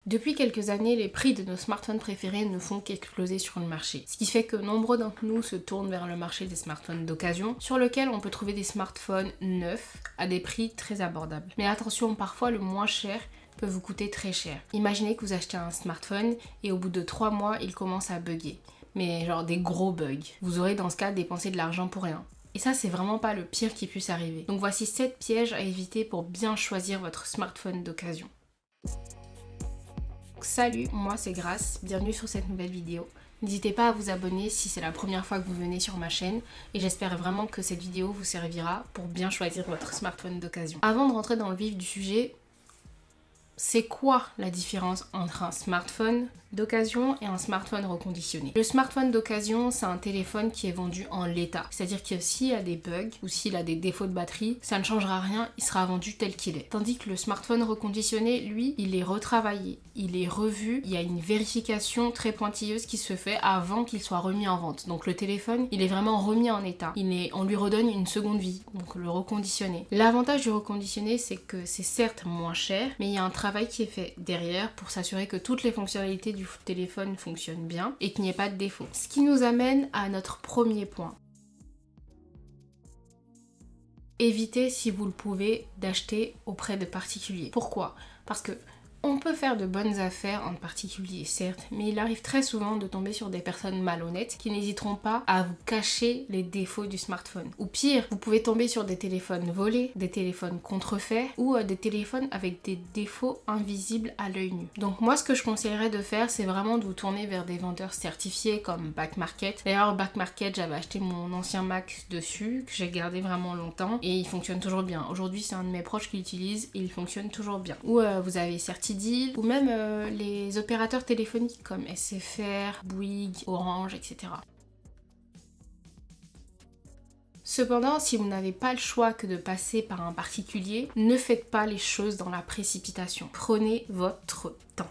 Depuis quelques années, les prix de nos smartphones préférés ne font qu'exploser sur le marché. Ce qui fait que nombreux d'entre nous se tournent vers le marché des smartphones d'occasion, sur lequel on peut trouver des smartphones neufs à des prix très abordables. Mais attention, parfois le moins cher peut vous coûter très cher. Imaginez que vous achetez un smartphone et au bout de 3 mois, il commence à bugger. Mais genre des gros bugs. Vous aurez dans ce cas dépensé de l'argent pour rien. Et ça, c'est vraiment pas le pire qui puisse arriver. Donc voici 7 pièges à éviter pour bien choisir votre smartphone d'occasion. Salut, moi c'est Grace, bienvenue sur cette nouvelle vidéo. N'hésitez pas à vous abonner si c'est la première fois que vous venez sur ma chaîne et j'espère vraiment que cette vidéo vous servira pour bien choisir votre smartphone d'occasion. Avant de rentrer dans le vif du sujet, c'est quoi la différence entre un smartphone d'occasion et un smartphone reconditionné? Le smartphone d'occasion, c'est un téléphone qui est vendu en l'état. C'est-à-dire que s'il y a des bugs ou s'il a des défauts de batterie, ça ne changera rien, il sera vendu tel qu'il est. Tandis que le smartphone reconditionné, lui, il est retravaillé, il est revu, il y a une vérification très pointilleuse qui se fait avant qu'il soit remis en vente. Donc le téléphone, il est vraiment remis en état. On lui redonne une seconde vie, donc le reconditionné. L'avantage du reconditionné, c'est que c'est certes moins cher, mais il y a un travail qui est fait derrière pour s'assurer que toutes les fonctionnalités du téléphone fonctionnent bien et qu'il n'y ait pas de défaut. Ce qui nous amène à notre premier point. Évitez, si vous le pouvez, d'acheter auprès de particuliers. Pourquoi? Parce que on peut faire de bonnes affaires en particulier, certes, mais il arrive très souvent de tomber sur des personnes malhonnêtes qui n'hésiteront pas à vous cacher les défauts du smartphone. Ou pire, vous pouvez tomber sur des téléphones volés, des téléphones contrefaits ou des téléphones avec des défauts invisibles à l'œil nu. Donc moi, ce que je conseillerais de faire, c'est vraiment de vous tourner vers des vendeurs certifiés comme Back Market. D'ailleurs, Back Market, j'avais acheté mon ancien Mac dessus, que j'ai gardé vraiment longtemps et il fonctionne toujours bien. Aujourd'hui, c'est un de mes proches qui l'utilise et il fonctionne toujours bien. Ou vous avez Certideal, ou même les opérateurs téléphoniques comme SFR, Bouygues, Orange, etc. Cependant, si vous n'avez pas le choix que de passer par un particulier, ne faites pas les choses dans la précipitation. Prenez votre temps.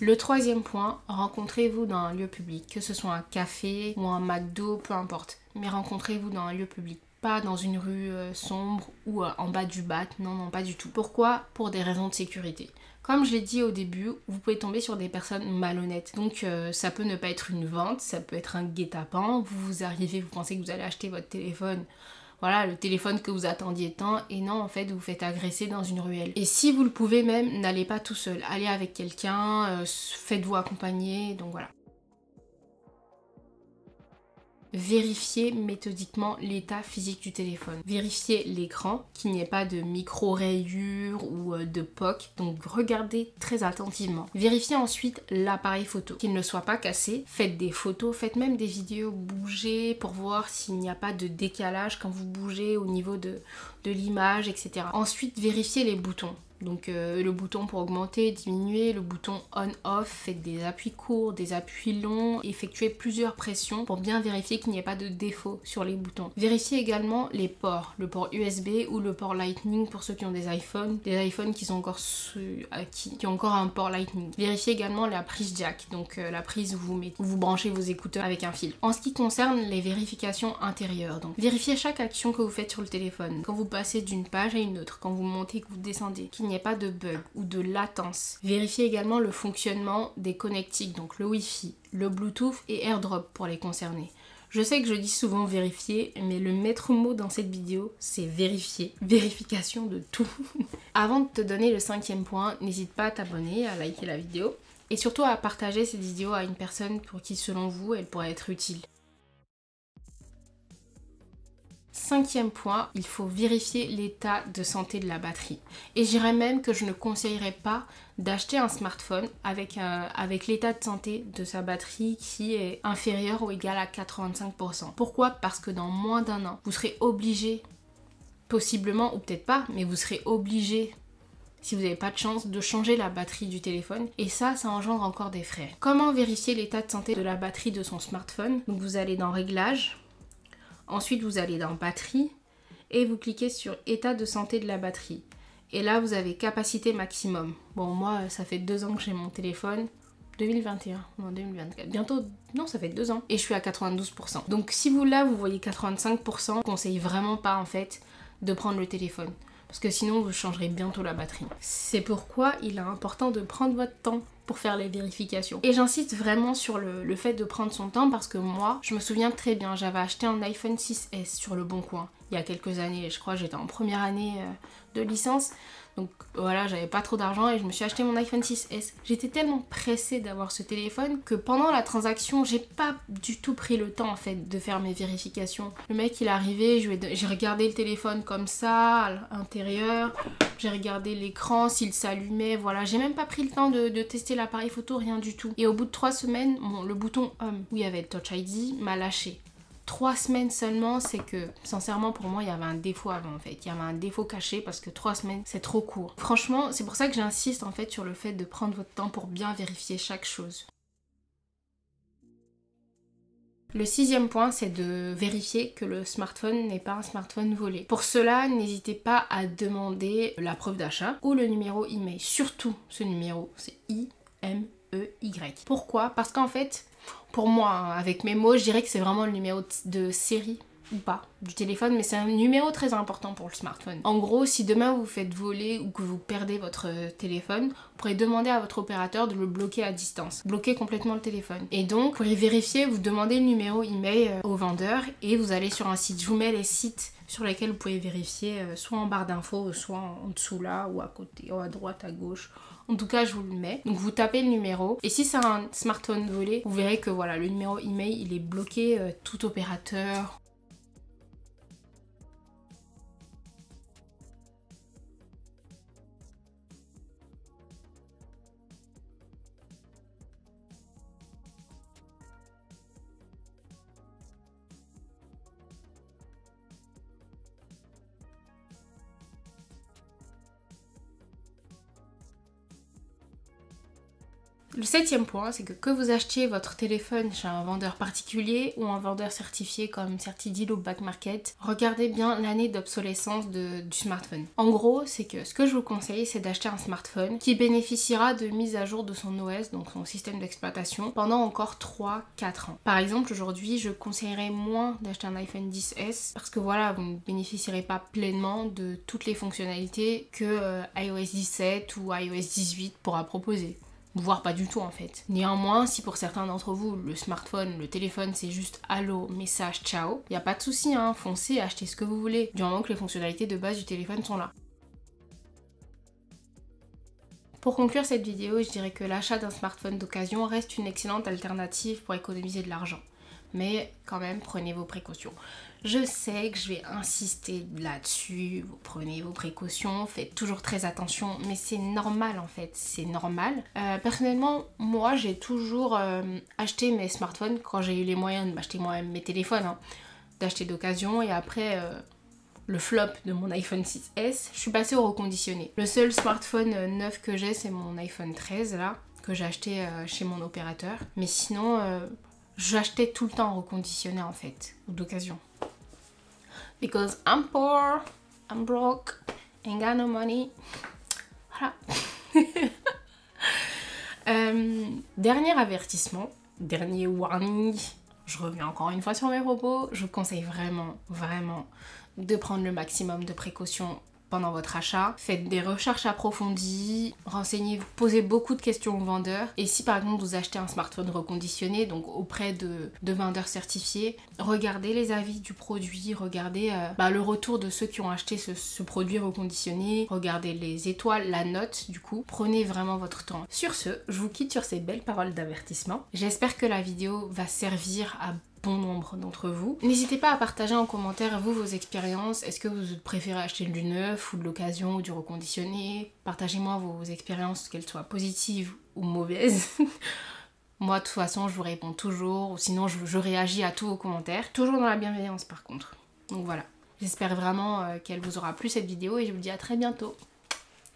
Le troisième point, rencontrez-vous dans un lieu public, que ce soit un café ou un McDo, peu importe. Mais rencontrez-vous dans un lieu public. Pas dans une rue sombre ou en bas du BAT, non, pas du tout. Pourquoi? Pour des raisons de sécurité. Comme je l'ai dit au début, vous pouvez tomber sur des personnes malhonnêtes. Donc ça peut ne pas être une vente, ça peut être un guet-apens. Vous arrivez, vous pensez que vous allez acheter votre téléphone. Voilà, le téléphone que vous attendiez tant, et non, en fait, vous faites agresser dans une ruelle. Et si vous le pouvez même, n'allez pas tout seul. Allez avec quelqu'un, faites-vous accompagner, donc voilà. Vérifiez méthodiquement l'état physique du téléphone. Vérifiez l'écran, qu'il n'y ait pas de micro-rayures ou de pocs, donc regardez très attentivement. Vérifiez ensuite l'appareil photo, qu'il ne soit pas cassé. Faites des photos, faites même des vidéos bougées pour voir s'il n'y a pas de décalage quand vous bougez au niveau de l'image, etc. Ensuite, vérifiez les boutons. Donc le bouton pour augmenter, diminuer, le bouton on-off, faites des appuis courts, des appuis longs, effectuez plusieurs pressions pour bien vérifier qu'il n'y ait pas de défaut sur les boutons. Vérifiez également les ports, le port USB ou le port Lightning pour ceux qui ont des iPhones qui sont encore qui ont encore un port Lightning. Vérifiez également la prise jack, donc la prise où vous branchez vos écouteurs avec un fil. En ce qui concerne les vérifications intérieures, donc vérifiez chaque action que vous faites sur le téléphone, quand vous passez d'une page à une autre, quand vous montez, que vous descendez, qu'il n'y ait pas de bug ou de latence. Vérifiez également le fonctionnement des connectiques, donc le Wi-Fi, le Bluetooth et AirDrop pour les concernés. Je sais que je dis souvent vérifier, mais le maître mot dans cette vidéo, c'est vérifier. Vérification de tout. Avant de te donner le 5e point, n'hésite pas à t'abonner, à liker la vidéo et surtout à partager cette vidéo à une personne pour qui, selon vous, elle pourrait être utile. 5e point, il faut vérifier l'état de santé de la batterie. Et je dirais même que je ne conseillerais pas d'acheter un smartphone avec l'état de santé de sa batterie qui est inférieur ou égal à 85%. Pourquoi? Parce que dans moins d'un an, vous serez obligé, possiblement ou peut-être pas, mais vous serez obligé, si vous n'avez pas de chance, de changer la batterie du téléphone. Et ça engendre encore des frais. Comment vérifier l'état de santé de la batterie de son smartphone? Donc vous allez dans Réglages. Ensuite, vous allez dans Batterie et vous cliquez sur État de santé de la batterie. Et là, vous avez capacité maximum. Bon, moi, ça fait 2 ans que j'ai mon téléphone. 2021, non 2024. Bientôt, non, ça fait 2 ans. Et je suis à 92%. Donc si vous, là, vous voyez 85%, je ne conseille vraiment pas, en fait, de prendre le téléphone. parce que sinon vous changerez bientôt la batterie. C'est pourquoi il est important de prendre votre temps pour faire les vérifications. Et j'insiste vraiment sur le fait de prendre son temps parce que moi, je me souviens très bien, j'avais acheté un iPhone 6S sur le Bon Coin il y a quelques années, je crois que j'étais en première année de licence. Donc voilà, j'avais pas trop d'argent et je me suis acheté mon iPhone 6S. J'étais tellement pressée d'avoir ce téléphone que pendant la transaction, j'ai pas du tout pris le temps en fait de faire mes vérifications. Le mec il est arrivé, j'ai regardé le téléphone comme ça, à l'intérieur, j'ai regardé l'écran, s'il s'allumait, voilà. J'ai même pas pris le temps de tester l'appareil photo, rien du tout. Et au bout de 3 semaines, le bouton Home où il y avait le Touch ID m'a lâché. 3 semaines seulement, c'est que sincèrement pour moi il y avait un défaut avant en fait, il y avait un défaut caché parce que 3 semaines c'est trop court. Franchement c'est pour ça que j'insiste en fait sur le fait de prendre votre temps pour bien vérifier chaque chose. Le 6e point, c'est de vérifier que le smartphone n'est pas un smartphone volé. Pour cela, n'hésitez pas à demander la preuve d'achat ou le numéro email. Surtout ce numéro, c'est IMEY. Pourquoi? Parce qu'en fait, pour moi, hein, avec mes mots, je dirais que c'est vraiment le numéro de série ou pas du téléphone, mais c'est un numéro très important pour le smartphone. En gros, si demain vous vous faites voler ou que vous perdez votre téléphone, vous pourrez demander à votre opérateur de le bloquer à distance, bloquer complètement le téléphone. Et donc, pour y vérifier, vous demandez le numéro email au vendeur et vous allez sur un site. Je vous mets les sites sur lesquels vous pouvez vérifier, soit en barre d'infos, soit en dessous là, ou à côté, ou à droite, à gauche. En tout cas, je vous le mets. Donc vous tapez le numéro. Et si c'est un smartphone volé, vous verrez que voilà, le numéro email, il est bloqué tout opérateur. Le 7e point, c'est que vous achetiez votre téléphone chez un vendeur particulier ou un vendeur certifié comme Certideal ou Back Market, regardez bien l'année d'obsolescence du smartphone. En gros, c'est que ce que je vous conseille, c'est d'acheter un smartphone qui bénéficiera de mise à jour de son OS, donc son système d'exploitation, pendant encore 3-4 ans. Par exemple, aujourd'hui, je conseillerais moins d'acheter un iPhone XS parce que voilà, vous ne bénéficierez pas pleinement de toutes les fonctionnalités que iOS 17 ou iOS 18 pourra proposer. Voire pas du tout en fait. Néanmoins, si pour certains d'entre vous, le smartphone, le téléphone, c'est juste allô, message, ciao, y a pas de souci, hein, foncez, achetez ce que vous voulez, du moment que les fonctionnalités de base du téléphone sont là. Pour conclure cette vidéo, je dirais que l'achat d'un smartphone d'occasion reste une excellente alternative pour économiser de l'argent. Mais quand même, prenez vos précautions. Je sais que je vais insister là-dessus, vous prenez vos précautions, faites toujours très attention, mais c'est normal en fait, c'est normal. Personnellement, moi j'ai toujours acheté mes smartphones quand j'ai eu les moyens de m'acheter moi-même mes téléphones, hein, d'acheter d'occasion et après... le flop de mon iPhone 6S, je suis passée au reconditionné. Le seul smartphone neuf que j'ai, c'est mon iPhone 13 là, que j'ai acheté chez mon opérateur. Mais sinon, j'achetais tout le temps reconditionné en fait, ou d'occasion. Because I'm poor, I'm broke, ain't got no money. Voilà. Dernier avertissement, dernier warning. Je reviens encore une fois sur mes propos. Je vous conseille vraiment, vraiment de prendre le maximum de précautions pendant votre achat. Faites des recherches approfondies, renseignez-vous, posez beaucoup de questions aux vendeurs. Et si par exemple vous achetez un smartphone reconditionné, donc auprès de vendeurs certifiés, regardez les avis du produit, regardez le retour de ceux qui ont acheté ce produit reconditionné, regardez les étoiles, la note du coup. Prenez vraiment votre temps. Sur ce, je vous quitte sur ces belles paroles d'avertissement. J'espère que la vidéo va servir à bon nombre d'entre vous. N'hésitez pas à partager en commentaire vous vos expériences. Est-ce que vous préférez acheter du neuf ou de l'occasion ou du reconditionné? Partagez-moi vos expériences, qu'elles soient positives ou mauvaises. Moi de toute façon je vous réponds toujours, ou sinon je réagis à tous vos commentaires. Toujours dans la bienveillance par contre. Donc voilà. J'espère vraiment qu'elle vous aura plu cette vidéo et je vous dis à très bientôt.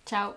Ciao!